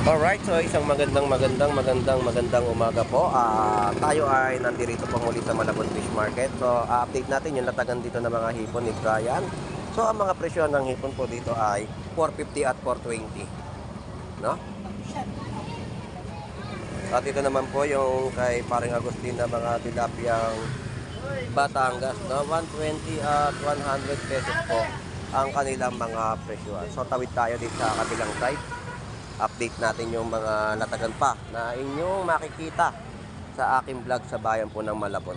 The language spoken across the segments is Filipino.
Alright, so isang magandang umaga po. Tayo ay nandito po muli sa Malabon Fish Market. So, update natin yung latagan dito ng mga hipon ni Brian. So, ang mga presyo ng hipon po dito ay 450 at 420. No? At ito naman po yung kay paring Agustin na mga tilapiyang Batangas, no? 120 at 100 pesos po ang kanilang mga presyo. So, tawid tayo dito sa kabilang side. Update natin yung mga natagan pa na inyong makikita sa aking vlog sa bayan po ng Malabon.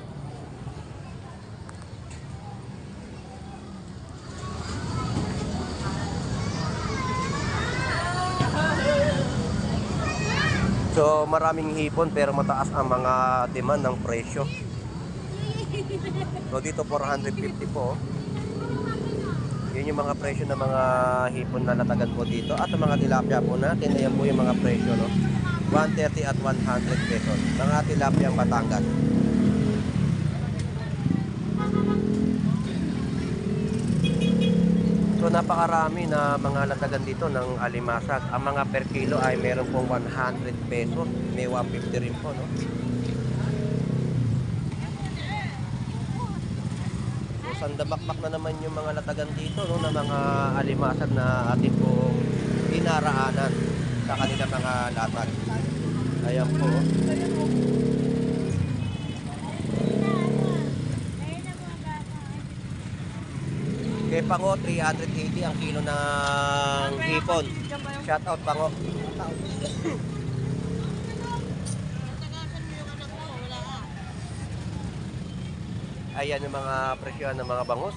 So maraming hipon pero mataas ang mga demand ng presyo. So dito 450 po. Yun yung mga presyo ng mga hipon na natagan po dito. At ang mga tilapia po natin, ayan po yung mga presyo, no? 130 at 100 pesos. Mga tilapia Batangas. So napakarami na mga latagan dito ng alimasag. Ang mga per kilo ay meron pong 100 pesos. May 150 rin po, no? Sandamakmak na naman yung mga latagan dito, no, na mga alimasag na ating pong dinaraanan sa kanilang mga latag. Ayan po. Kay Pango, 380 ang kilo ng hipon. Shout out Pango. Ayan yung mga presyo ng mga bangus.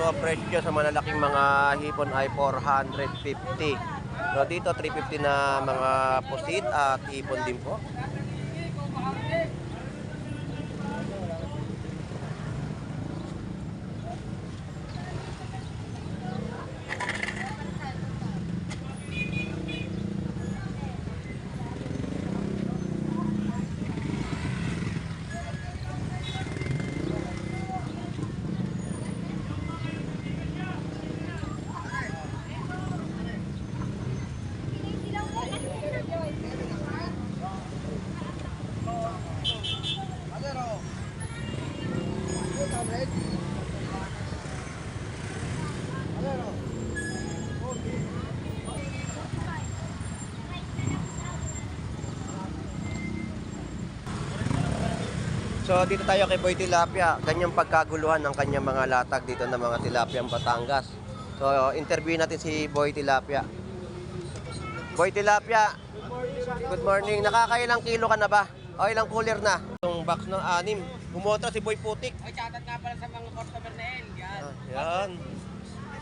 So ang presyo sa malalaking mga hipon ay 450. So dito 350 na mga pusit at hipon din po. So dito tayo kay Boy Tilapia. Ganyang pagkaguluhan ng kanyang mga latag dito ng mga tilapiyang Batangas. So interview natin si Boy Tilapia. Boy Tilapia, good morning. Nakakailang kilo ka na ba? O ilang cooler na? Yung box ng 6. Bumoto si Boy Putik. Ay, chatat nga pala sa mga customer na El. Yan. Yan.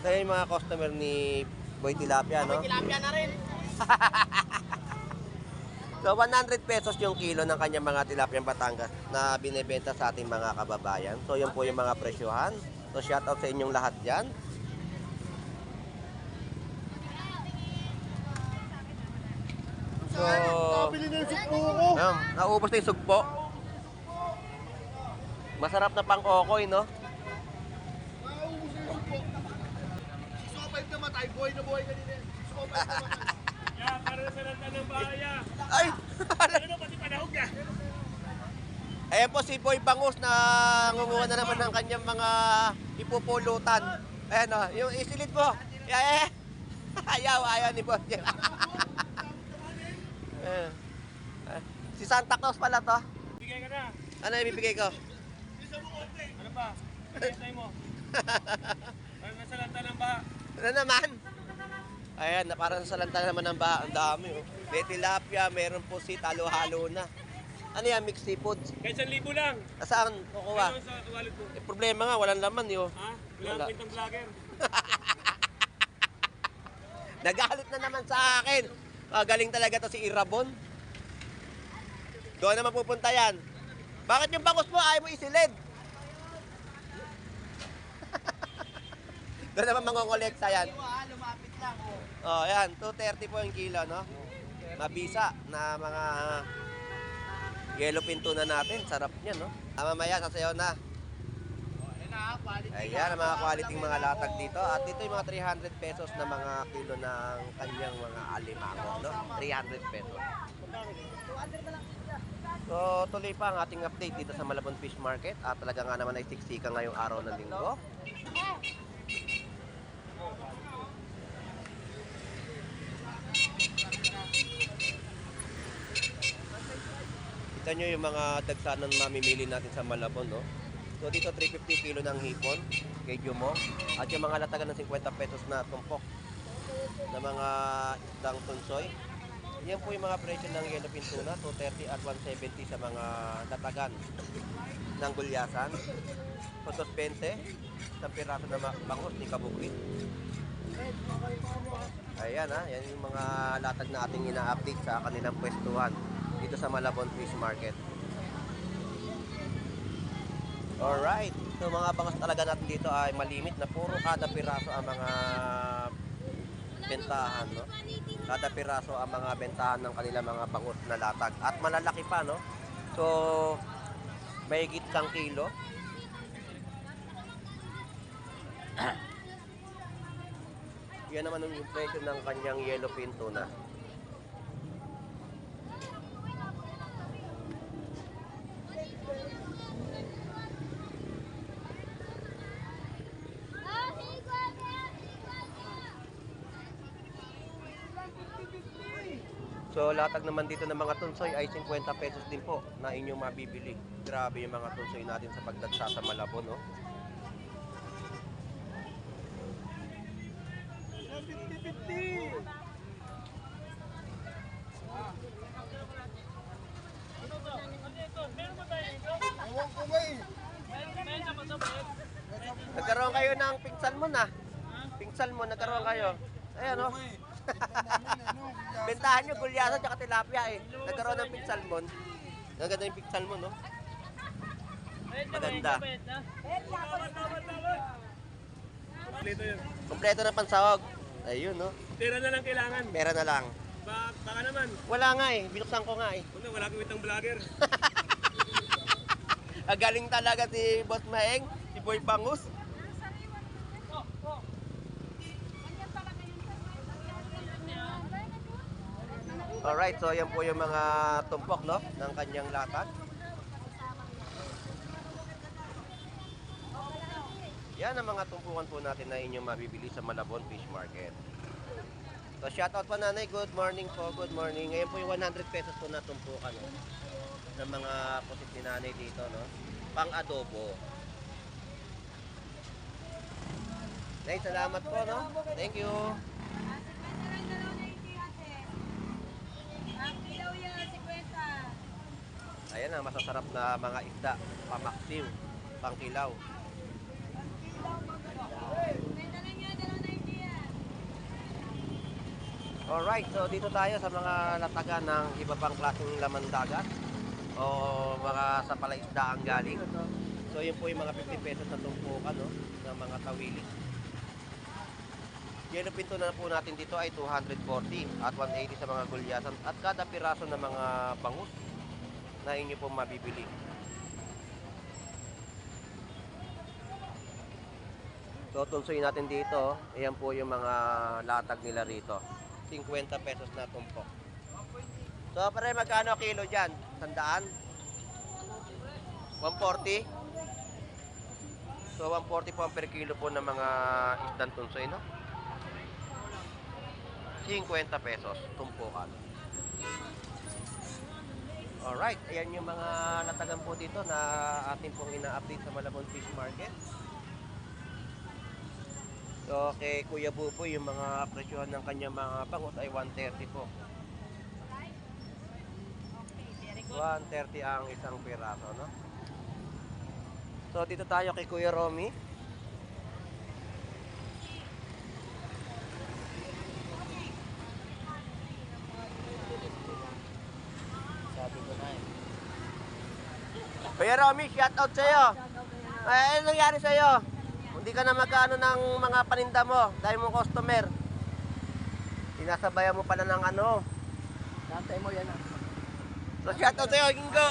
Ito yung mga customer ni Boy Tilapia, no? May tilapia na rin. So 100 pesos yung kilo ng kanyang mga tilapiyang Batangas na binebenta sa ating mga kababayan. So yun po yung mga presyohan. So shout out sa inyong lahat dyan. So naubos na yung sugpo. Masarap na pang okoy, no? Sukopay ka matay, buhay na buhay ka din eh. Sukopay ka matay. Yan, para sa lantan ng baya. Ay! Ano, pati panahog ka. Ayan po si Boy Bangus na ngunguha na naman ng kanyang mga ipupulutan. Ayan o, yung isilid mo. Ayaw ni Boy. Si Santa Claus pala to. Bigay ka na. Ano yung ibibigay ko? Ano pa? Hintay mo. Para nasa lantan ng baha. Ano naman? Ayan, parang sa lanta naman ng baha. Ang dami oh. May tilapia, meron po si halo-halo na. Ano yan, mixed seafoods? Kaya 1,000 lang. Saan kukuha? Ano sa wallet mo? Problema nga, walang laman yun. Ha? Wala Wala. ang kwentang vlogger. Nagalit na naman sa akin. Galing talaga to si Irabon. Doon naman pupunta yan. Bakit yung bangus mo ayaw mo isilid? Doon naman mangongolekta yan. Lumapit lang. Oh, yan. 230 po yung kilo, no? Mabisa na mga yellow pinto na natin. Sarap niyan, no? Mamaya, sasayaw na. Ayan, ang mga quality mga latag dito. At dito yung mga 300 pesos na mga kilo ng kanyang mga alimango, no? 300 pesos. So, tuloy pa ang ating update dito sa Malabon Fish Market. At talaga nga naman ay siksika ngayong araw ng linggo. Kita nyo yung mga dagsanan mamimili natin sa Malabon, no? So dito 350 kilo ng hipon kay Jumong. At yung mga latagan ng 50 pesos na tumpok na mga isdang tunsoy. Yan po yung mga presyo ng yellowfin tuna, 230 at 170 sa mga latagan ng gulyasan. So 220 sa piraso na bangus ni Kabukit. Ayan ha, yan yung mga latag na ating ina-update sa kanilang pwestuhan dito sa Malabon Fish Market. Alright, so mga bangus talaga natin dito ay malimit na puro kada piraso ang mga bentahan, no? Kada piraso ang mga bentahan ng kanilang mga bangus na latag. At malalaki pa, no? So, mahigit 1 kilo. Yan naman yung presyo ng kanyang yellowfin tuna. So, latag naman dito ng mga tunsoy ay 50 pesos din po na inyong mabibili. Grabe yung mga tunsoy natin sa pagdagsa sa Malabon, no? Ewan ko ba eh. Nagkaroon kayo ng pingsalmon, ah. Pingsalmon, nagkaroon kayo. Ayan, no? Bentahan nyo, gulyasan tsaka tilapia, eh. Nagkaroon ng pingsalmon. Naganda yung pingsalmon, no? Maganda. Kompleto yun. Kompleto na pansahog. Ayun, no? Tira na lang kailangan. Pera na lang. Baka naman. Wala nga eh. Binuksan ko nga eh. Wala kang itang vlogger. Galing talaga si Boss Maeng, si Boy Bangus. Alright, so yan po yung mga tumpok, no? Ng kanyang latag. Yan ang mga tumpukan po natin na inyong mabibili sa Malabon Fish Market. So shoutout po nanay, good morning po, good morning. Ngayon po yung 100 pesos po na tumpukan, no? Ng mga pusit ni nanay dito, no? Pang adobo. Nay, salamat po, no? Thank you. Ayan ang masasarap na mga isda, pamaksim, pangkilaw. Alright, so dito tayo sa mga latagan ng iba pang klaseng laman dagat o mga sa palaisdaan galing. So yun po yung mga 50 pesos na tumpukan, no, ng mga tawili. Yellowfin tuna po natin dito ay 240 at 180 sa mga gulyasan at kada piraso ng mga bangus na inyo pong mabibili. So tunsoy natin dito, ayan po yung mga latag nila rito. 50 pesos na tumpok. So pare, magkano kilo dyan? 100? 140? So 140 po ang per kilo po ng mga isdang tunsoy, no? 50 pesos tumpukan. Alright, ayan yung mga latagan po dito na atin pong ina-update sa Malabon Fish Market. So kay Kuya Buboy, yung mga presyohan ng kanyang mga bangus ay 130 po. 130 ang isang piraso, no? So dito tayo kay Kuya Romy. Kuya Romy, shout out sa'yo. Ano nangyari sa'yo? Hindi ka na magkano ng mga paninda mo. Dahil mo customer. Sinasabayan mo pala ng ano. Nantay mo yan. So shout out sa'yo, Gingo.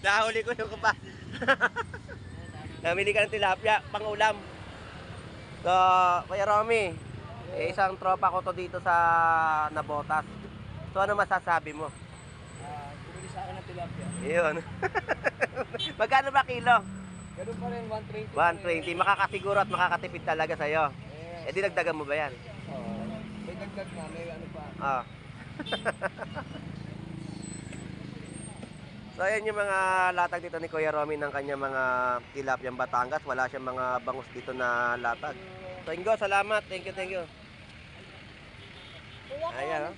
Nahuli ko yung kupa. Namili ka ng tilapia, pang ulam. So, Kuya Romy, isang tropa ko to dito sa Nabotas. So ano masasabi mo? Bumili sa akin ng tilapia. Yun. Magkano ba kilo? Ganun pa rin, 120. 120. Makakasiguro at makakatipid talaga sa'yo. Yes. Eh di nagdagan mo ba yan? May dagdag na, may ano pa. Ah. So ayan yung mga latag dito ni Kuya Romy ng kanyang mga tilapyang Batangas. Wala siyang mga bangus dito na latag. So Ingo, salamat. Thank you, thank you. Ayan, oh.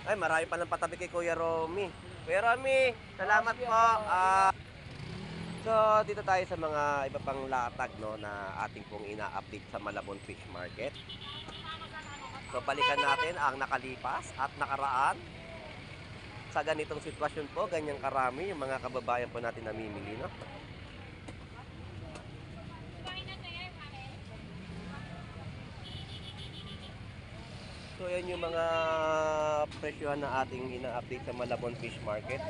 Ay, marami pa ng patabi kay Kuya Romy. Kuya Romy, salamat po. So, dito tayo sa mga iba pang latag, no, na ating pong ina-update sa Malabon Fish Market. So, balikan natin ang nakalipas at nakaraan. Sa ganitong sitwasyon po, ganyang karami yung mga kababayan po natin namimili, no? So, yan yung mga presyohan na ating ina-update sa Malabon Fish Market.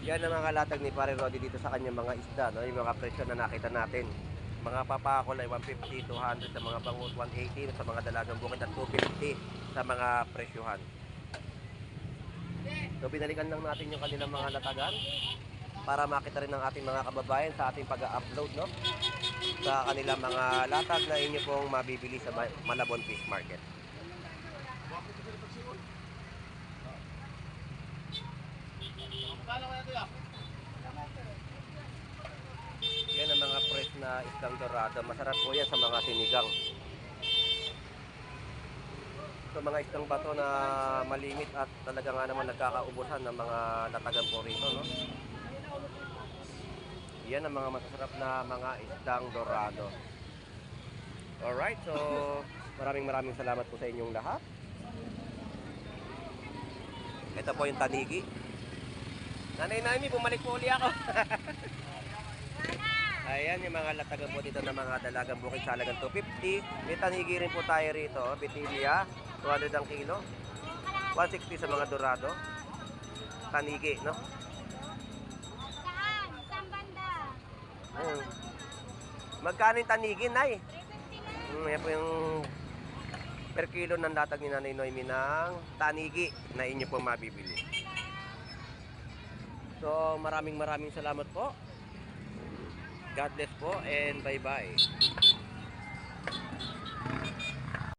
Yan ang mga latag ni Pare Roddy dito sa kanyang mga isda, no? Yung mga presyo na nakita natin. Mga papakol ay 150, 200 sa mga bangus, 180 sa mga dalagang bukid at 250 sa mga presyohan. So binalikan lang natin yung kanilang mga latagan para makita rin ng ating mga kababayan sa ating pag-upload, no? Sa kanilang mga latag na inyo pong mabibili sa Malabon Fish Market. Yan ang mga fresh na isdang dorado. Masarap po yan sa mga sinigang. So mga isdang bato na malimit at talaga nga naman nagkakaubusan ng mga latagan po rito, no? Yan ang mga masasarap na mga isdang dorado. Alright, so maraming salamat po sa inyong lahat. Ito po yung tanigi. Nanay Naomi, bumalik po uli ako. Ayan yung mga latagan po dito ng mga dalagang bukid sa halagang 250. May tanigi rin po tayo rito. Bitilia, 200 ang kilo. 160 sa mga dorado. Tanigi, no? Saan? Saan banda? Magkano yung tanigi, Nay? 350 na. Yan po yung per kilo ng latag ni Nanay Noemi ng tanigi na inyo po mabibili. So maraming salamat po. God bless po and bye-bye.